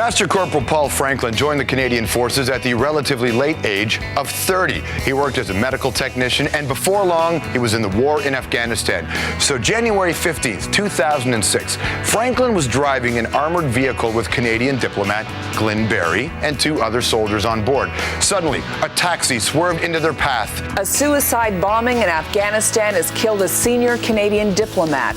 Master Corporal Paul Franklin joined the Canadian Forces at the relatively late age of 30. He worked as a medical technician, and before long, he was in the war in Afghanistan. So January 15th, 2006, Franklin was driving an armored vehicle with Canadian diplomat Glenn Barry and 2 other soldiers on board. Suddenly, a taxi swerved into their path. A suicide bombing in Afghanistan has killed a senior Canadian diplomat.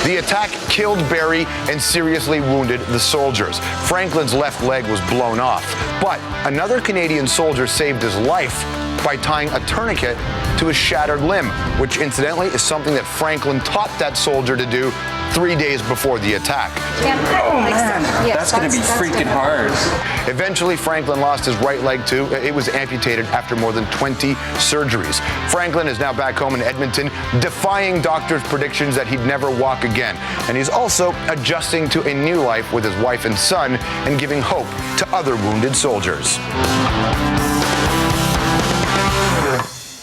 The attack killed Barry and seriously wounded the soldiers. Franklin's left leg was blown off, but another Canadian soldier saved his life by tying a tourniquet to his shattered limb, which incidentally is something that Franklin taught that soldier to do 3 days before the attack. Oh man, that's going to be freaking hard. Eventually, Franklin lost his right leg too. It was amputated after more than 20 surgeries. Franklin is now back home in Edmonton, defying doctors' predictions that he'd never walk again. And he's also adjusting to a new life with his wife and son and giving hope to other wounded soldiers.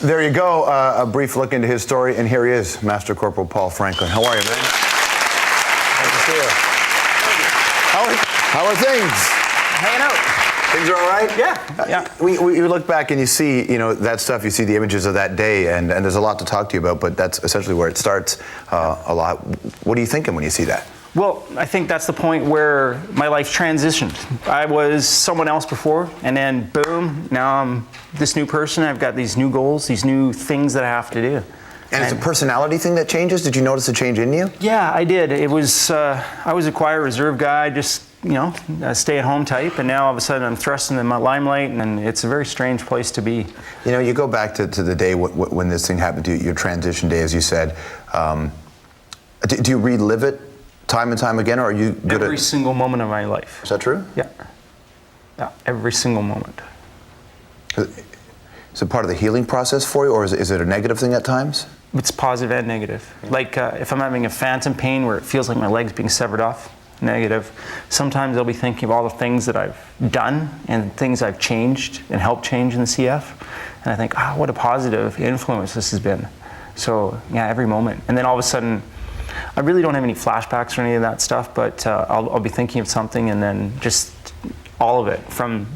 There you go, a brief look into his story, and here he is, Master Corporal Paul Franklin. How are you, man? Nice to see you. How are things? Hanging out. Things are all right? Yeah. We look back and you see, that stuff, you see the images of that day, and there's a lot to talk to you about, but that's essentially where it starts a lot. What are you thinking when you see that? Well, I think that's the point where my life transitioned. I was someone else before, and then boom, now I'm this new person. I've got these new goals, these new things that I have to do. And it's a personality thing that changes? Did you notice a change in you? Yeah, I did. It was, I was a quiet, reserved guy, just, a stay-at-home type, and now all of a sudden I'm thrust into my limelight, and it's a very strange place to be. You go back to the day when this thing happened to you, your transition day, as you said. Do you relive it time and time again, or are you good at... Every single moment of my life. Is that true? Yeah. Yeah, every single moment. Is it part of the healing process for you, or is it a negative thing at times? It's positive and negative. Like if I'm having a phantom pain where it feels like my leg's being severed off, negative. Sometimes I'll be thinking of all the things that I've done and things I've changed and helped change in the CF. And I think, what a positive influence this has been. So yeah, every moment. And then all of a sudden, I really don't have any flashbacks or any of that stuff, but I'll be thinking of something, and then just all of it from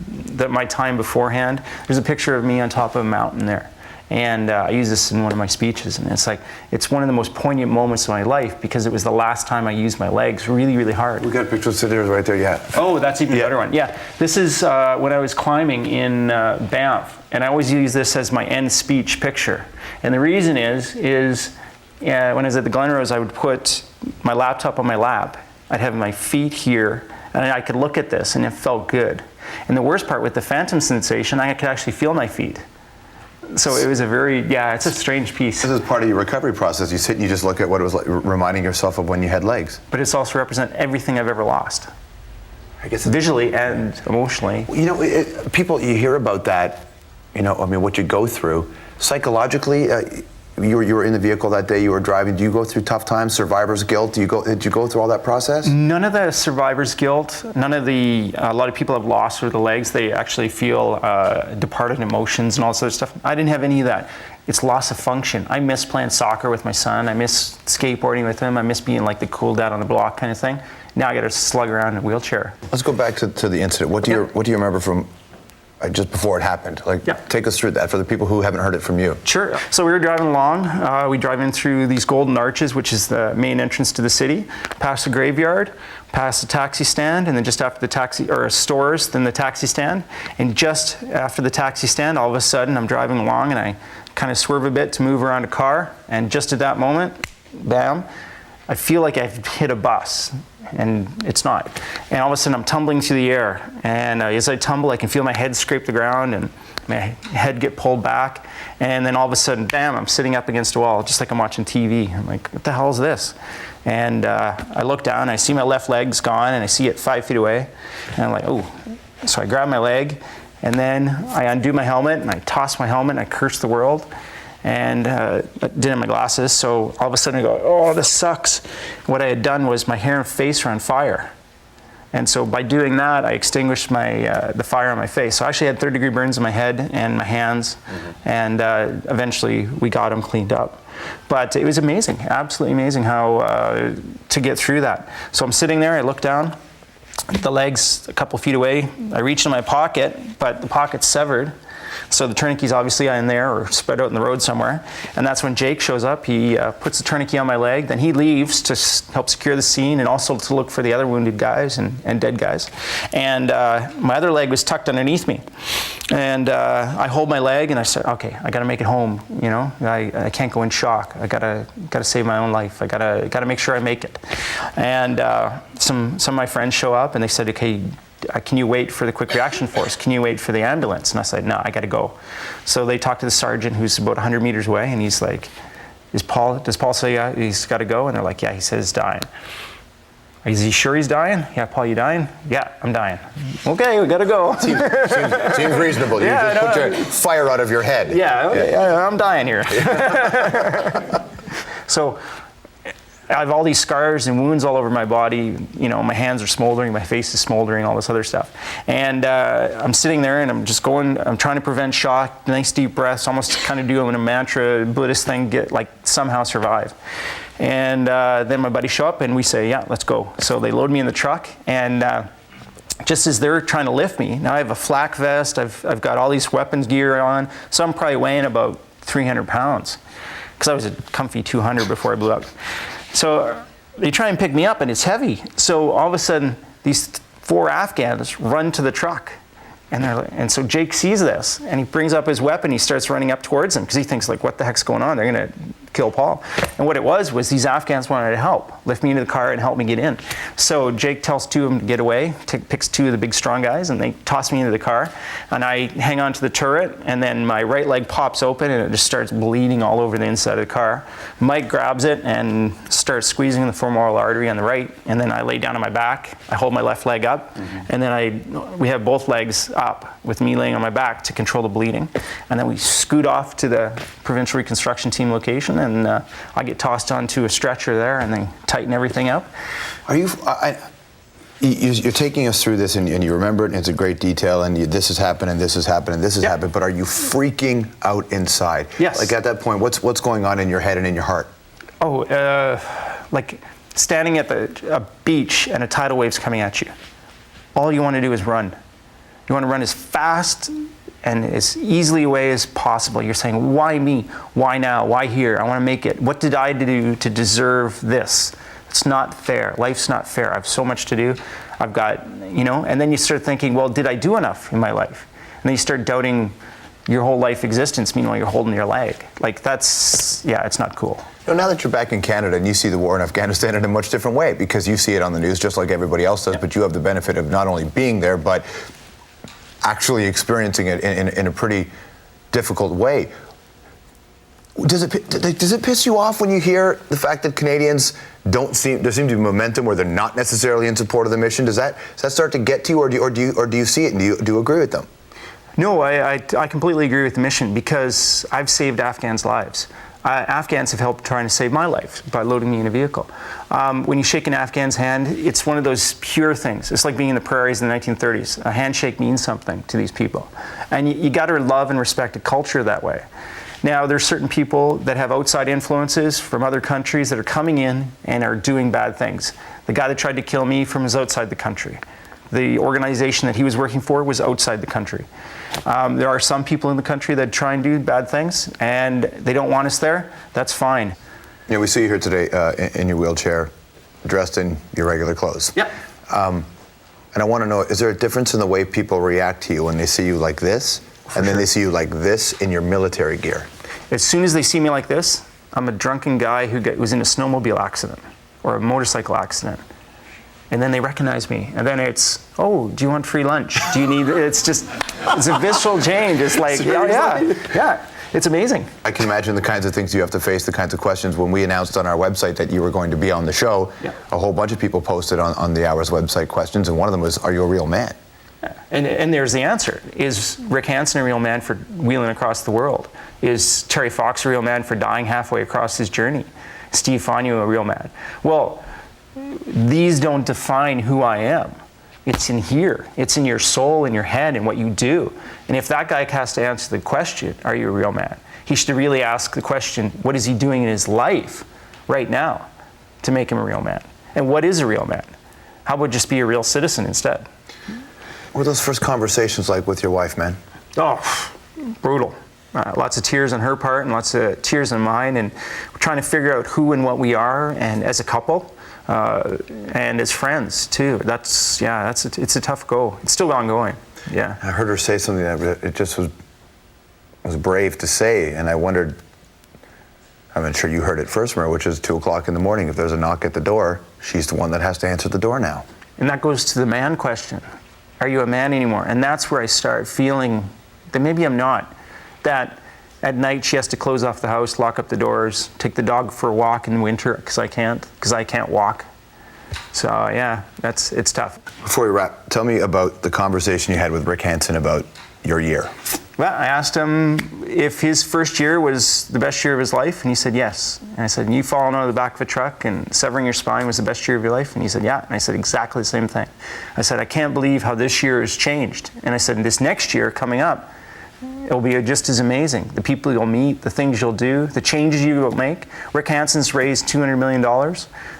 my time beforehand. There's a picture of me on top of a mountain there. And I use this in one of my speeches, and it's one of the most poignant moments of my life because it was the last time I used my legs really, really hard. We got pictures of there right there, yeah. Oh, that's even a better one. Yeah, this is when I was climbing in Banff, and I always use this as my end speech picture. And the reason is when I was at the Glenrose, I would put my laptop on my lap. I'd have my feet here, and I could look at this, and it felt good. And the worst part with the phantom sensation, I could actually feel my feet. So it was it's a strange piece. This is part of your recovery process. You sit and you just look at what it was like, reminding yourself of when you had legs. But it's also represent everything I've ever lost. I guess visually and emotionally. People, you hear about that, what you go through. Psychologically, you were in the vehicle that day, you were driving. Do you go through tough times, survivor's guilt? Did you go through all that process? None of the survivor's guilt, a lot of people have lost their legs. They actually feel departed emotions and all this other stuff. I didn't have any of that. It's loss of function. I miss playing soccer with my son. I miss skateboarding with him. I miss being like the cool dad on the block kind of thing. Now I got to slug around in a wheelchair. Let's go back to the incident. What do you remember from just before it happened? Take us through that for the people who haven't heard it from you. Sure. So we were driving along. We drive in through these golden arches, which is the main entrance to the city, past the graveyard, past the taxi stand, and then just after the stores, then the taxi stand. And just after the taxi stand, all of a sudden, I'm driving along and I kind of swerve a bit to move around a car. And just at that moment, bam, I feel like I've hit a bus. And it's not. And all of a sudden I'm tumbling through the air. And as I tumble, I can feel my head scrape the ground and my head get pulled back. And then all of a sudden, bam, I'm sitting up against a wall, just like I'm watching TV. I'm like, what the hell is this? And I look down, and I see my left leg's gone, and I see it 5 feet away. And I'm like, oh. So I grab my leg, and then I undo my helmet, and I toss my helmet, and I curse the world. And I didn't have my glasses, so all of a sudden I go, oh, this sucks. What I had done was my hair and face were on fire. And so by doing that, I extinguished the fire on my face. So I actually had third-degree burns in my head and my hands, and eventually we got them cleaned up. But it was amazing, absolutely amazing how to get through that. So I'm sitting there, I look down, The leg's a couple feet away. I reach in my pocket, but the pocket's severed. So the tourniquet's obviously in there or spread out in the road somewhere. And that's when Jake shows up. He puts the tourniquet on my leg. Then he leaves to help secure the scene and also to look for the other wounded guys and dead guys. And my other leg was tucked underneath me. And I hold my leg and I said, okay, I got to make it home. You know, I can't go in shock. I got to save my own life. I got to make sure I make it. And some of my friends show up and they said, okay, can you wait for the quick reaction force? Can you wait for the ambulance? And I said, no, I got to go. So they talked to the sergeant who's about 100 meters away, and he's like, does Paul say he's got to go? And they're like, yeah, he says he's dying. Is he sure he's dying? Yeah, Paul, you dying? Yeah, I'm dying. Okay, we got to go. Seems reasonable. You just put your fire out of your head. Yeah, okay, yeah, I'm dying here. So I have all these scars and wounds all over my body. You know, my hands are smoldering, my face is smoldering, all this other stuff. And I'm sitting there and I'm trying to prevent shock, nice deep breaths, almost kind of doing a mantra, Buddhist thing, somehow survive. And then my buddies show up and we say, yeah, let's go. So they load me in the truck and just as they're trying to lift me, now I have a flak vest, I've got all these weapons gear on, so I'm probably weighing about 300 pounds because I was a comfy 200 before I blew up. So they try and pick me up and it's heavy. So all of a sudden, these 4 Afghans run to the truck. And so Jake sees this and he brings up his weapon, he starts running up towards them because he thinks like, what the heck's going on? They're gonna kill Paul. And what it was these Afghans wanted to help, lift me into the car and help me get in. So Jake tells 2 of them to get away, picks 2 of the big strong guys and they toss me into the car. And I hang on to the turret and then my right leg pops open and it just starts bleeding all over the inside of the car. Mike grabs it and starts squeezing the femoral artery on the right. And then I lay down on my back, I hold my left leg up and then we have both legs up with me laying on my back to control the bleeding. And then we scoot off to the provincial reconstruction team location and I get tossed onto a stretcher there and then tighten everything up. Are you, you're taking us through this and you remember it and it's a great detail and this has happened and this has happened and this has happened, but are you freaking out inside? Yes. Like at that point, what's going on in your head and in your heart? Oh, like standing at a beach and a tidal wave's coming at you. All you want to do is run. You want to run as fast and as easily away as possible. You're saying, why me? Why now? Why here? I want to make it. What did I do to deserve this? It's not fair. Life's not fair. I have so much to do. I've got, and then you start thinking, well, did I do enough in my life? And then you start doubting your whole life existence, meanwhile you're holding your leg. Like it's not cool. Now that you're back in Canada and you see the war in Afghanistan in a much different way because you see it on the news just like everybody else does, but you have the benefit of not only being there, but actually experiencing it in a pretty difficult way. Does it piss you off when you hear the fact that Canadians there seems to be momentum where they're not necessarily in support of the mission? Does that start to get to you, or do you see it and do you agree with them? No, I completely agree with the mission because I've saved Afghans' lives. Afghans have helped trying to save my life by loading me in a vehicle. When you shake an Afghan's hand, it's one of those pure things. It's like being in the prairies in the 1930s. A handshake means something to these people. And you got to love and respect a culture that way. Now, there's certain people that have outside influences from other countries that are coming in and are doing bad things. The guy that tried to kill me was outside the country. The organization that he was working for was outside the country. There are some people in the country that try and do bad things, and they don't want us there. That's fine. We see you here today in your wheelchair, dressed in your regular clothes. Yep. And I want to know, is there a difference in the way people react to you when they see you like this, and then they see you like this in your military gear? As soon as they see me like this, I'm a drunken guy who was in a snowmobile accident or a motorcycle accident. And then they recognize me. And then it's, oh, do you want free lunch? Do you need, it's a visceral change. It's like, yeah, it's amazing. I can imagine the kinds of things you have to face, the kinds of questions. When we announced on our website that you were going to be on the show, a whole bunch of people posted on the Hour's website questions, and one of them was, are you a real man? And there's the answer. Is Rick Hansen a real man for wheeling across the world? Is Terry Fox a real man for dying halfway across his journey? Steve Fonyu a real man? Well, these don't define who I am. It's in here. It's in your soul, in your head, and what you do. And if that guy has to answer the question, are you a real man? He should really ask the question, what is he doing in his life right now to make him a real man? And what is a real man? How about just be a real citizen instead? What were those first conversations like with your wife, man? Oh, brutal. Lots of tears on her part and lots of tears on mine, and we're trying to figure out who and what we are, and as a couple, and as friends too. It's a tough go. It's still ongoing. Yeah. I heard her say something that it just was brave to say, and I wondered, I'm sure you heard it first, Maria, which is 2 o'clock in the morning. If there's a knock at the door, she's the one that has to answer the door now. And that goes to the man question. Are you a man anymore? And that's where I start feeling that maybe I'm not. That at night she has to close off the house, lock up the doors, take the dog for a walk in the winter because I can't walk. So yeah, it's tough. Before we wrap, tell me about the conversation you had with Rick Hansen about your year. Well, I asked him if his first year was the best year of his life, and he said yes. And I said, and you falling out of the back of a truck and severing your spine was the best year of your life? And he said, yeah. And I said, exactly the same thing. I said, I can't believe how this year has changed. And I said, this next year coming up, it'll be just as amazing. The people you'll meet, the things you'll do, the changes you will make. Rick Hansen's raised $200 million.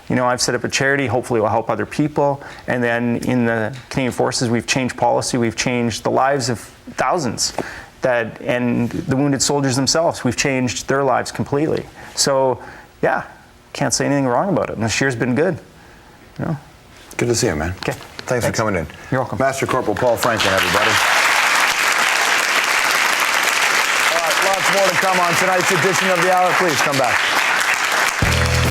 You know, I've set up a charity, hopefully it will help other people. And then in the Canadian Forces, we've changed policy, we've changed the lives of thousands. And the wounded soldiers themselves, we've changed their lives completely. So, yeah, can't say anything wrong about it. And this year's been good. You know? Good to see you, man. Okay. Thanks for coming in. You're welcome. Master Corporal Paul Franklin, everybody. All right, lots more to come on tonight's edition of The Hour. Please come back.